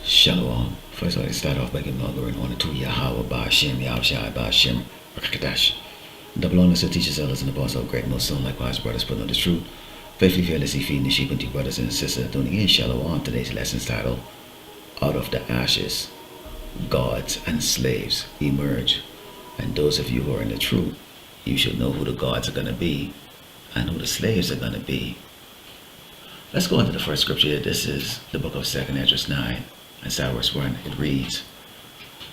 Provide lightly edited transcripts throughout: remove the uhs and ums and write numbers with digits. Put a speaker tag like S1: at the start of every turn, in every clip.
S1: Shalom. First, I start off by giving all glory and honor to Yahweh, Ba'ashem, Yahushai, Ba'ashem, Rakadash. Double honors to teachers, elders, and the boss of great most soon, likewise, brothers, put on the truth. Faithfully, fearlessly feeding the sheep unto brothers and sisters. Doing again, Shalom. Today's lesson's titled, Out of the Ashes, Gods and Slaves Emerge. And those of you who are in the truth, you should know who the gods are going to be and who the slaves are going to be. Let's go into the first scripture. This is the book of 2nd Esdras 9. And start verse 1, it reads,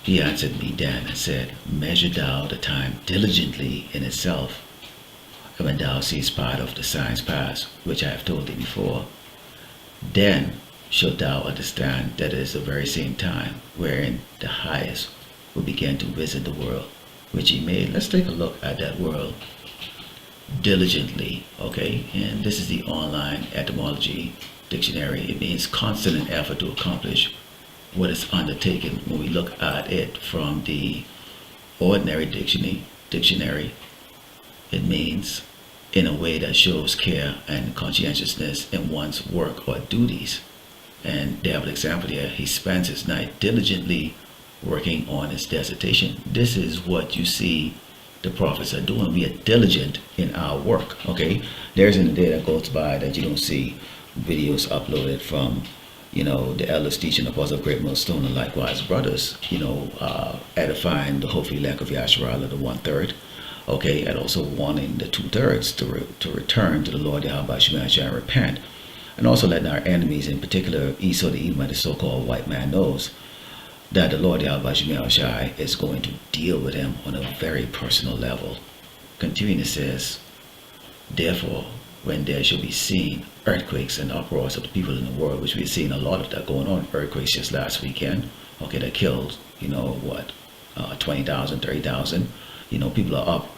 S1: He answered me then and said, Measure thou the time diligently in itself, and when thou seest part of the signs pass, which I have told thee before, then shalt thou understand that it is the very same time wherein the highest will begin to visit the world which he made. Let's take a look at that word diligently, okay? And this is the online etymology dictionary. It means constant effort to accomplish what is undertaken. When we look at it from the ordinary dictionary, it means in a way that shows care and conscientiousness in one's work or duties. And they have an example here. He spends his night diligently working on his dissertation. This is what you see the prophets are doing. We are diligent in our work, okay? There's in the day that goes by that you don't see videos uploaded from the elders teaching Apostle of Great Millstone and likewise brothers, edifying the hopefully elect of Yasharala, the 1/3, okay, and also wanting the 2/3 to return to the Lord Yahweh Shemashah and repent, and also letting our enemies, in particular Esau the Edomite, the so-called white man, knows that the Lord Yahweh Shemashah is going to deal with him on a very personal level. Continuing, it says, Therefore, when there shall be seen earthquakes and uproars of the people in the world, which we've seen a lot of that going on, earthquakes just last weekend, okay, that killed, 20,000, 30,000, people are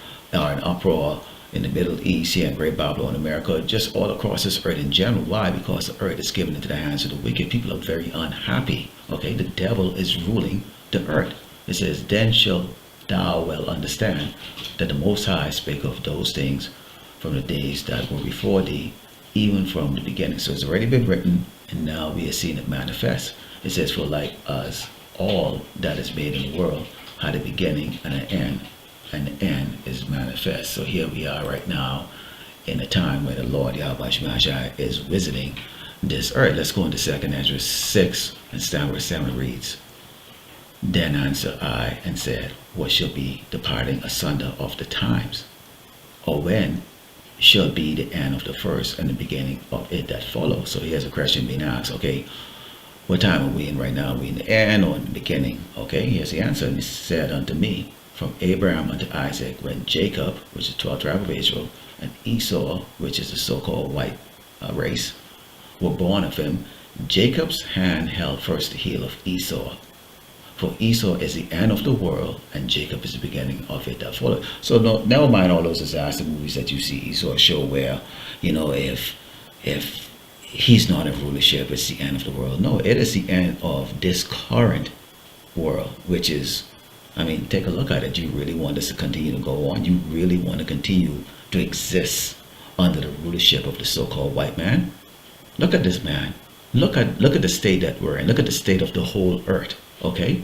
S1: in uproar in the Middle East, here in Great Babylon, America, just all across this earth in general. Why? Because the earth is given into the hands of the wicked. People are very unhappy, okay? The devil is ruling the earth. It says, Then shalt thou well understand that the Most High spake of those things from the days that were before thee, even from the beginning. So it's already been written, and now we are seeing it manifest. It says, For like us, all that is made in the world had a beginning and an end, and the end is manifest. So here we are right now in a time where the Lord Yahweh Shemashah is visiting this earth. Let's go into 2nd Esdras 6 and start verse 7 reads, Then answered I and said, What shall be the parting asunder of the times? Or when shall be the end of the first and the beginning of it that follows? So here's a question being asked, okay, what time are we in right now? Are we in the end or in the beginning? Okay, here's the answer. And he said unto me, From Abraham unto Isaac, when Jacob, which is 12 tribe of Israel, and Esau, which is the so-called white race, were born of him, Jacob's hand held first the heel of Esau. For Esau is the end of the world, and Jacob is the beginning of it that followed. So never mind all those disaster movies that you see Esau show where, if he's not in rulership, it's the end of the world. No, it is the end of this current world, which is, take a look at it. You really want this to continue to go on? You really want to continue to exist under the rulership of the so-called white man? Look at this man. Look at the state that we're in. Look at the state of the whole earth. Okay,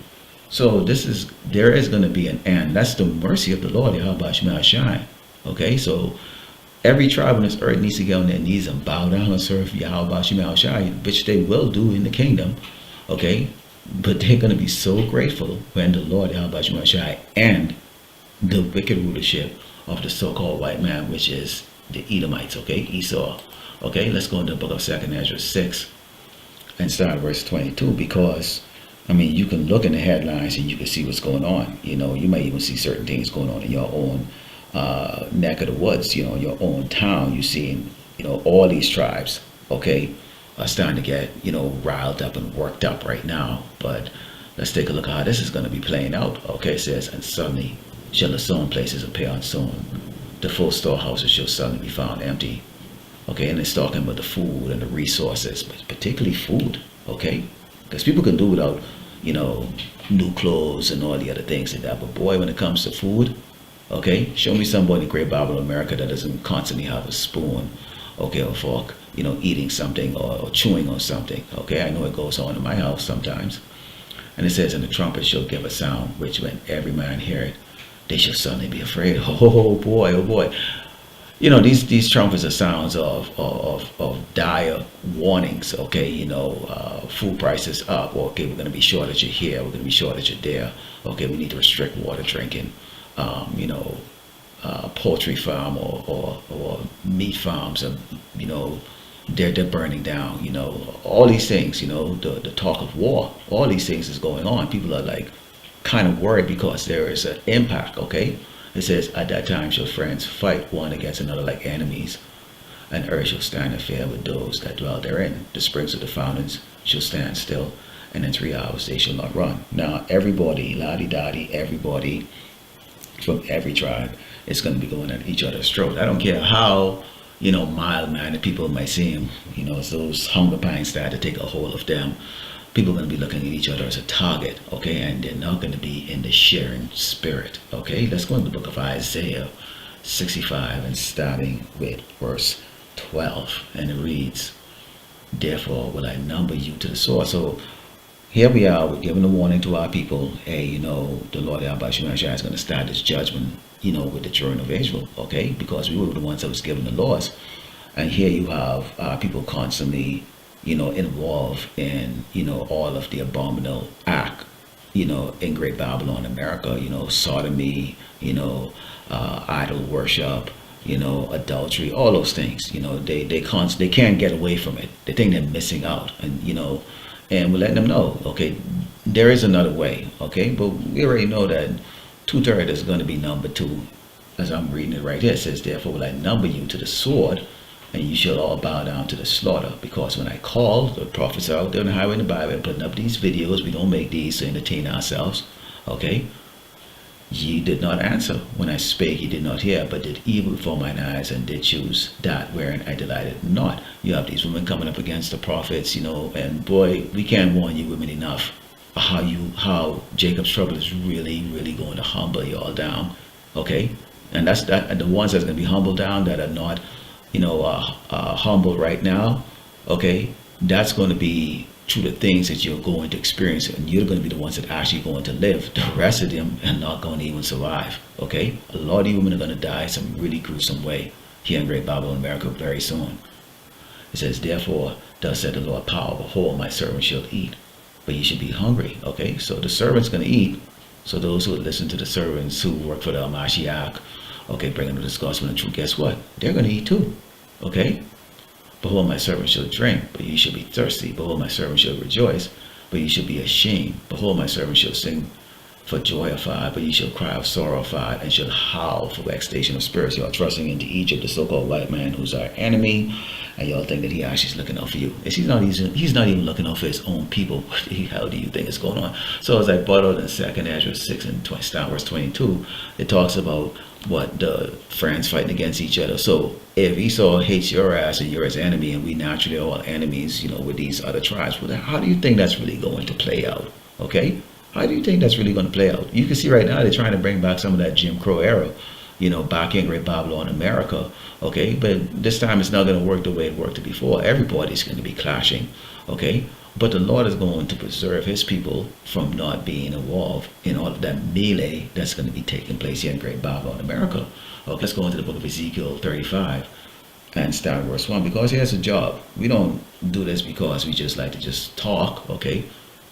S1: so there is going to be an end. That's the mercy of the Lord Yahweh Shemashah. Okay, so every tribe on this earth needs to get on their knees and bow down and serve Yahweh Shemashah, which they will do in the kingdom. Okay, but they're going to be so grateful when the Lord Yahweh Shemashah and the wicked rulership of the so-called white man, which is the Edomites. Okay, Esau. Okay, let's go into the book of 2nd Esdras 6 and start verse 22, because you can look in the headlines and you can see what's going on. You might even see certain things going on in your own neck of the woods, your own town. You're seeing, all these tribes, okay, are starting to get, riled up and worked up right now. But let's take a look at how this is going to be playing out. Okay, it says, And suddenly shall the sown places appear unsown. The full storehouses shall suddenly be found empty. Okay, and it's talking about the food and the resources, but particularly food, okay? Because people can do without, new clothes and all the other things like that. But boy, when it comes to food, okay, show me somebody in Great Babylon, America that doesn't constantly have a spoon, okay, or fork eating something or chewing on something. Okay, I know it goes on in my house sometimes. And it says, and the trumpet shall give a sound, which when every man hear it, they shall suddenly be afraid. Oh boy, oh boy. These trumpets are sounds of dire warnings. Okay, food prices up. Okay, we're going to be shortage of here. We're going to be shortage of there. Okay, we need to restrict water drinking. Poultry farm or meat farms, and they're burning down. All these things. The talk of war. All these things is going on. People are like kind of worried because there is an impact. Okay. It says, at that time shall friends fight one against another like enemies, and earth shall stand in fear with those that dwell therein. The springs of the fountains shall stand still, and in 3 hours they shall not run. Now, everybody, lottie dottie, everybody from every tribe is going to be going at each other's throat. I don't care how, mild-mannered people might seem, as those hunger pangs start to take a hold of them. People are going to be looking at each other as a target, okay, and they're not going to be in the sharing spirit, okay. Let's go into the book of Isaiah 65 and starting with verse 12, and it reads, therefore will I number you to the sword. So here we are, we're giving a warning to our people. Hey, the Lord Yahweh Shemashah is going to start his judgment, with the children of Israel, okay, because we were the ones that was given the laws. And here you have people constantly involved in, all of the abominable act, in Great Babylon, America, sodomy, idol worship, adultery, all those things, they can't get away from it. They think they're missing out, and, and we're letting them know, okay, there is another way, okay, but we already know that 2/3 is going to be number 2, as I'm reading it right here. It says, therefore will I number you to the sword, and you shall all bow down to the slaughter. Because when I called the prophets out there on the highway in the Bible, putting up these videos, we don't make these to entertain ourselves, okay? Ye did not answer. When I spake, ye did not hear, but did evil before mine eyes, and did choose that wherein I delighted not. You have these women coming up against the prophets, and boy, we can't warn you women enough how Jacob's trouble is really, really going to humble you all down, okay? And that's that. And the ones that's going to be humbled down that are not humble right now, okay, that's going to be through the things that you're going to experience, and you're going to be the ones that are actually going to live. The rest of them are not going to even survive, okay. A lot of you women are going to die some really gruesome way here in Great Babylon, America, very soon. It says, therefore thus said the Lord power, behold, my servant shall eat, but ye should be hungry, okay. So the servant's going to eat. So those who listen to the servants who work for the Mashiach, okay, bringing the gospel and truth, guess what? They're going to eat too, okay? Behold, my servant shall drink, but ye shall be thirsty. Behold, my servant shall rejoice, but ye shall be ashamed. Behold, my servant shall sing for joyified, but ye shall cry of sorrowfied, and shall howl for vexation of spirits. Y'all trusting into Egypt, the so-called white man who's our enemy, and y'all think that he actually is looking out for you. He's not even looking out for his own people. What the hell do you think is going on? So as I brought out in 2nd Ezra 6 and verse 22, it talks about what the friends fighting against each other. So if Esau hates your ass and you're his enemy, and we naturally are all enemies, with these other tribes, well, how do you think that's really going to play out? Okay? How do you think that's really going to play out? You can see right now they're trying to bring back some of that Jim Crow era, back in Great Babylon, America. Okay, but this time it's not going to work the way it worked before. Everybody's going to be clashing. Okay, but the Lord is going to preserve his people from not being involved in all of that melee that's going to be taking place here in Great Babylon, America. Okay, let's go into the book of Ezekiel 35 and start verse 1, because he has a job. We don't do this because we just like to just talk. Okay,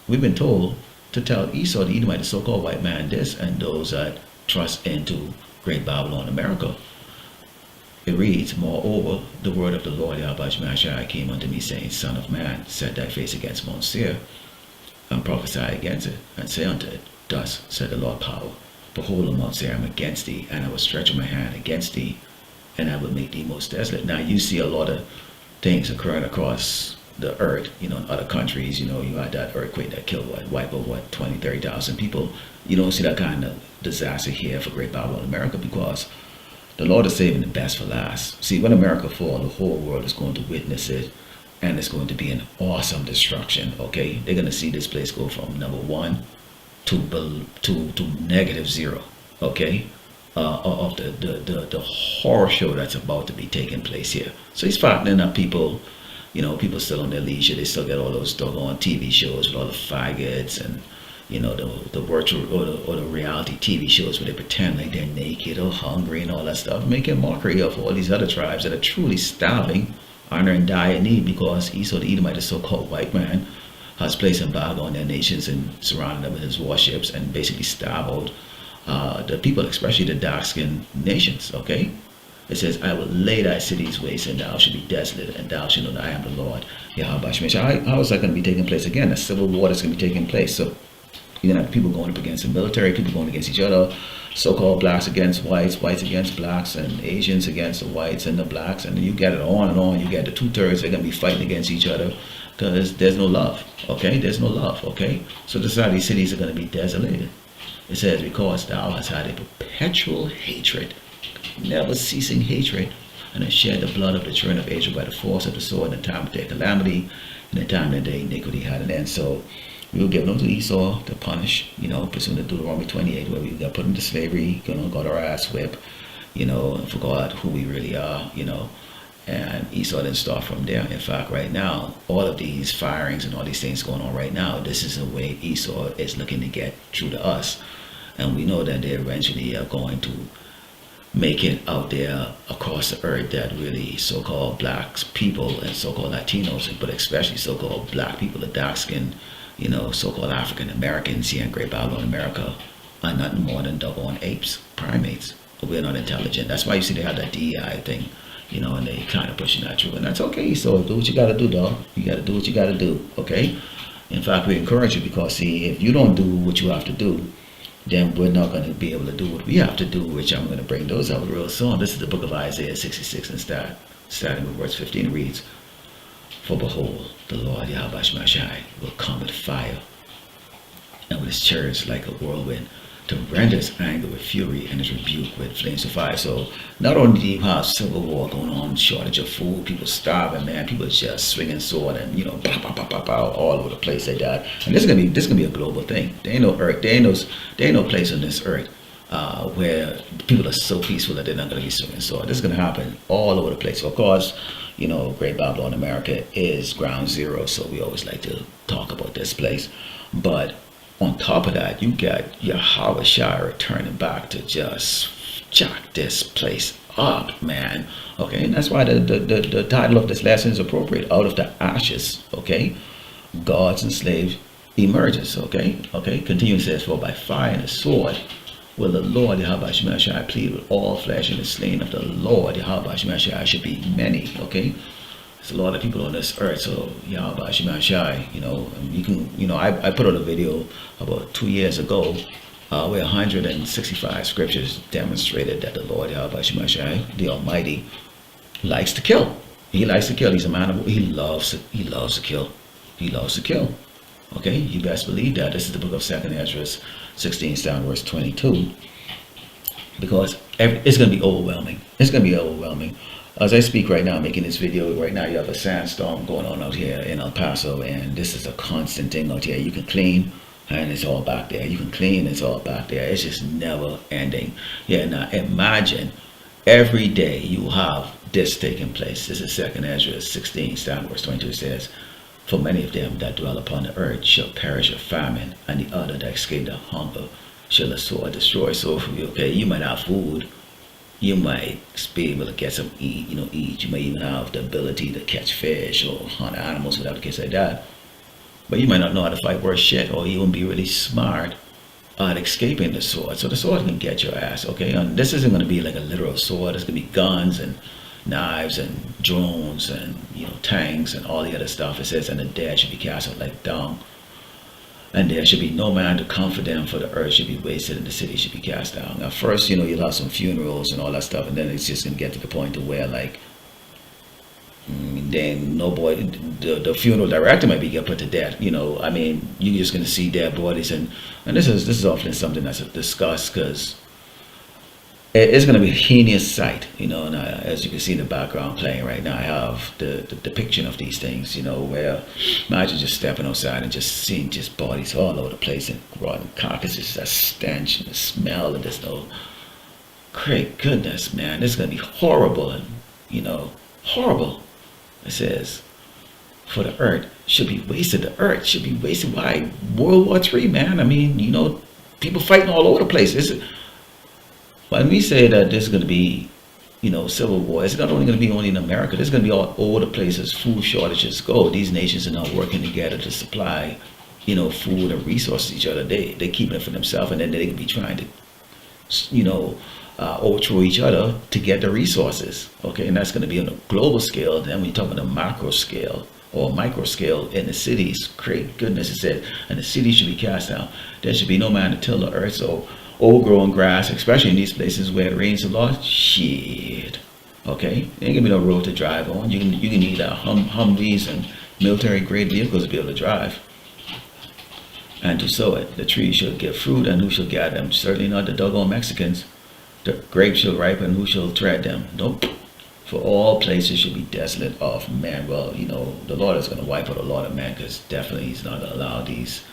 S1: we've been told to tell Esau the Edomite, the so-called white man, this, and those that trust into Great Babylon, America. It reads, moreover, the word of the Lord Yahweh Shemashah came unto me, saying, Son of man, set thy face against Mount Seir, and prophesy against it, and say unto it, Thus said the Lord power, behold, O Mount Seir, I am against thee, and I will stretch my hand against thee, and I will make thee most desolate. Now you see a lot of things occurring across the earth, in other countries. You had that earthquake that killed, wiped out 20, 30,000 people. You don't see that kind of disaster here for Great Babylon, America, because the Lord is saving the best for last. See, when America falls, the whole world is going to witness it, and it's going to be an awesome destruction. Okay, they're going to see this place go from number 1 to -0. Okay, of the horror show that's about to be taking place here. So he's fattening up people. People still on their leisure. They still get all those doggone TV shows with all the faggots and the virtual or the reality TV shows where they pretend like they're naked or hungry and all that stuff, making mockery of all these other tribes that are truly starving, are in dire need because Esau the Edomite, the so-called white man, has placed embargo on their nations and surrounded them with his warships and basically starved the people, especially the dark-skinned nations. Okay, it says, "I will lay thy cities waste, and thou shalt be desolate, and thou shalt know that I am the Lord." Yahweh Shemeshah. How is that going to be taking place again? A civil war that's going to be taking place. So you're gonna have people going up against the military, people going against each other, so-called blacks against whites, whites against blacks, and Asians against the whites and the blacks, and you get it on and on. You get the two-thirds, they're gonna be fighting against each other because there's no love. Okay, there's no love. Okay, so this is how these cities are gonna be desolated. It says, "Because thou hast had a perpetual hatred, never ceasing hatred, and hast shed the blood of the children of Israel by the force of the sword in the time of their calamity, in the time that their iniquity had an end." So we will give them to Esau to punish, pursuant to Deuteronomy 28, where we got put into slavery, got our ass whipped, and forgot who we really are, and Esau didn't start from there. In fact, right now, all of these firings and all these things going on right now, this is the way Esau is looking to get through to us. And we know that they eventually are going to make it out there across the earth that really so-called blacks people and so-called Latinos, but especially so-called black people, the dark-skinned, so-called African Americans here in Great Babylon, America, are nothing more than doggone apes, primates. We're not intelligent. That's why you see they have that DEI thing, and they kind of pushing that through. And that's okay. So do what you got to do, dog. You got to do what you got to do, okay? In fact, we encourage you because, see, if you don't do what you have to do, then we're not going to be able to do what we have to do, which I'm going to bring those out real soon. This is the book of Isaiah 66 and starting with verse 15 reads, "For behold, the Lord Yahweh Shemashai will come with fire, and with his chariots like a whirlwind, to render his anger with fury and his rebuke with flames of fire." So not only do you have civil war going on, shortage of food, people starving, man, people just swinging sword and pow, pow, pow, pow, pow, all over the place like that. And this is gonna be a global thing. There ain't no earth, there ain't no place on this earth where people are so peaceful that they're not gonna be swinging sword. This is gonna happen all over the place. So of course, Great Babylon, America is ground zero, so we always like to talk about this place. But on top of that, you got Yahweh Shire turning back to just jack this place up, man. Okay, and that's why the title of this lesson is appropriate. Out of the ashes, okay, God's enslaved emerges, okay? Continue, says, "For by fire and the sword will the Lord Yahweh Shemashai plead with all flesh, and the slain of the Lord Yahweh Shemashai should be many," okay? There's a lot of people on this earth, so Yahweh Shemashai, and you can, I put out a video about 2 years ago where 165 scriptures demonstrated that the Lord Yahweh Shemashai, the Almighty, likes to kill. He likes to kill. He's a man of, he loves to kill. He loves to kill. Okay, you best believe that. This is the book of 2nd Ezra 16, down verse 22. Because it's going to be overwhelming. It's going to be overwhelming. As I speak right now, making this video right now, you have a sandstorm going on out here in El Paso, and this is a constant thing out here. You can clean, and it's all back there. You can clean, it's all back there. It's just never ending. Yeah, now imagine every day you have this taking place. This is 2nd Ezra 16, down verse 22 says, "For many of them that dwell upon the earth shall perish of famine, and the other that escape the hunger shall the sword destroy." So, okay, you might have food. You might be able to get some eat. You may even have the ability to catch fish or hunt animals, whatever the case like that. But you might not know how to fight worse shit, or even be really smart at escaping the sword. So the sword can get your ass, okay? And this isn't going to be like a literal sword. It's going to be guns and knives and drones and tanks and all the other stuff. It says, "And the dead should be cast out like dung, and there should be no man to comfort them, for the earth should be wasted and the city should be cast down." Now first, you'll have some funerals and all that stuff, and then it's just going to get to the point to where then the funeral director might be get put to death. You're just going to see dead bodies, and this is often something that's discussed because it's going to be a heinous sight, and as you can see in the background playing right now, I have the depiction of these things, where imagine just stepping outside and just seeing just bodies all over the place and rotten carcasses, that stench and the smell, and there's Great goodness, man, this is gonna be horrible, and horrible. It says, for the earth should be wasted. The earth should be wasted. Why? World War III, man. I mean, people fighting all over the place. When we say that there's going to be, civil war, it's not only going to be only in America. There's going to be all over the places food shortages go. These nations are now working together to supply, food and resources to each other. They keep it for themselves, and then they can be trying to, overthrow each other to get the resources. Okay, and that's going to be on a global scale. Then when you talk about a macro scale or micro scale in the cities, great goodness, it said, and the cities should be cast down. There should be no man to till the earth. So overgrown grass, especially in these places where it rains a lot, shit. Okay, there ain't gonna be no road to drive on. You can need Humvees and military grade vehicles to be able to drive. And to sow it, the tree shall give fruit, and who shall gather them? Certainly not the doggone Mexicans. The grapes shall ripen, who shall tread them? Nope. For all places should be desolate of man. Well, the Lord is going to wipe out a lot of man, because definitely He's not going to allow these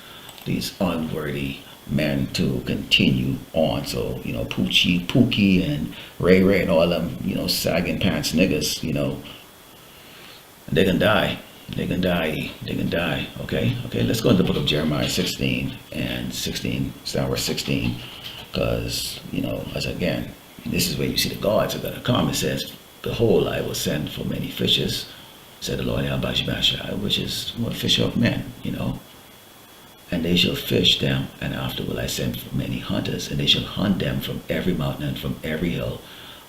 S1: unworthy men to continue on. So, Pookie and Ray and all them, sagging pants niggas, they can die. They can die. Okay, let's go into the book of Jeremiah 16 and 16, start verse 16. Because, as again, this is where you see the gods are going to come. It says, behold, I will send for many fishes, said the Lord Yahweh, which is what fish of men, and they shall fish them, and after will I send for many hunters, and they shall hunt them from every mountain and from every hill,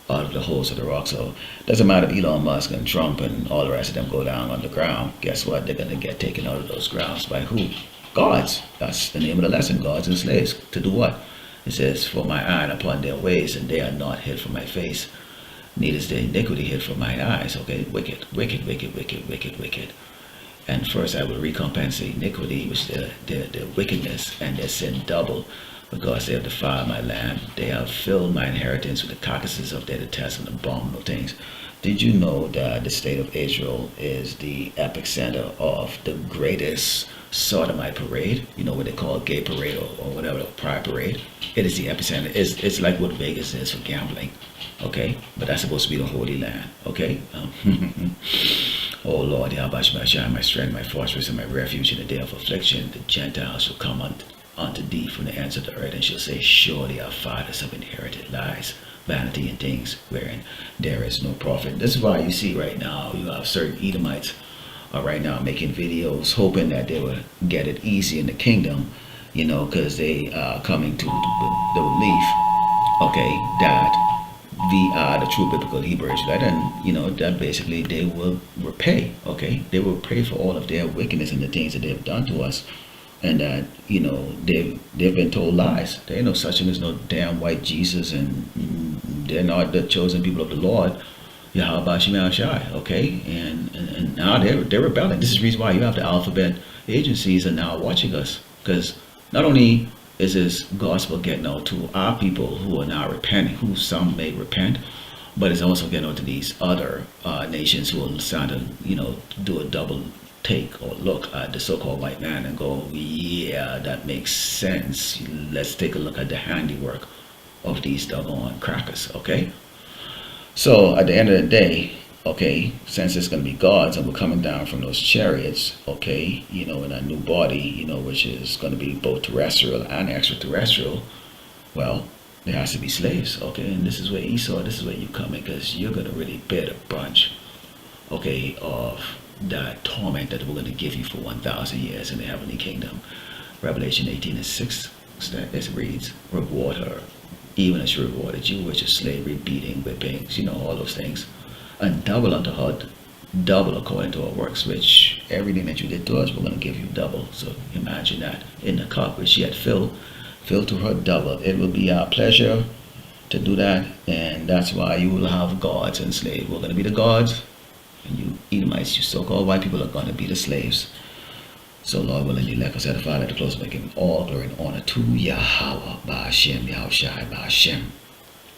S1: out of the holes of the rock. So it doesn't matter if Elon Musk and Trump and all the rest of them go down on the ground. Guess what? They're going to get taken out of those grounds by who? Gods. That's the name of the lesson. Gods and slaves. To do what? It says, for my eye upon their ways, and they are not hid from my face, neither is their iniquity hid from mine eyes. Okay, wicked. And first I will recompense the iniquity, which their wickedness, and their sin double, because they have defiled my land. They have filled my inheritance with the carcasses of their detestable and abominable things. Did you know that the state of Israel is the epicenter of the greatest sodomite parade? What they call gay parade or whatever, pride parade? It is the epicenter. It's like what Vegas is for gambling. Okay? But that's supposed to be the Holy Land. Okay? Oh Lord, Yahweh, my strength, my fortress, and my refuge in the day of affliction. The Gentiles shall come unto thee from the ends of the earth, and shall say, surely our fathers have inherited lies, vanity, and things wherein there is no profit. This is why you see right now, you have certain Edomites are right now making videos, hoping that they will get it easy in the kingdom, because they are coming to the belief, okay, that we are the true biblical Hebrew Israelite, and that basically they will repay. Okay, they will pay for all of their wickedness and the things that they've done to us, and that they've been told lies. There ain't no such thing as no damn white Jesus, and they're not the chosen people of the Lord, Yahweh Shema Shai. Okay, and now they're rebelling. This is the reason why you have the alphabet agencies are now watching us, because not only is this gospel getting out to our people who are now repenting, who some may repent, but it's also getting out to these other nations who will start to, do a double take or look at the so-called white man and go, yeah, that makes sense. Let's take a look at the handiwork of these doggone crackers, okay? So at the end of the day, okay, since it's going to be gods and we're coming down from those chariots, okay, in a new body, which is going to be both terrestrial and extraterrestrial, well, there has to be slaves, okay? And this is where Esau, this is where you come in, because you're going to really bear the bunch, okay, of that torment that we're going to give you for 1,000 years in the heavenly kingdom. Revelation 18 and 6, it reads, reward her, even as she rewarded you, which is slavery, beating, whippings, all those things. And double unto her, double according to her works, which everything that you did to us, we're going to give you double. So imagine that. In the cup which she had filled to her double. It will be our pleasure to do that, and that's why you will have gods and slaves. We're going to be the gods, and you Edomites, you so-called white people, are going to be the slaves. So Lord willing, you let us at the Father to close by giving all glory and honor to Yahweh, Ba'ashem, Yahushai, Ba'ashem,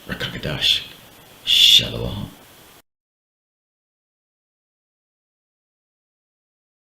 S1: Rakakadash, Shalom.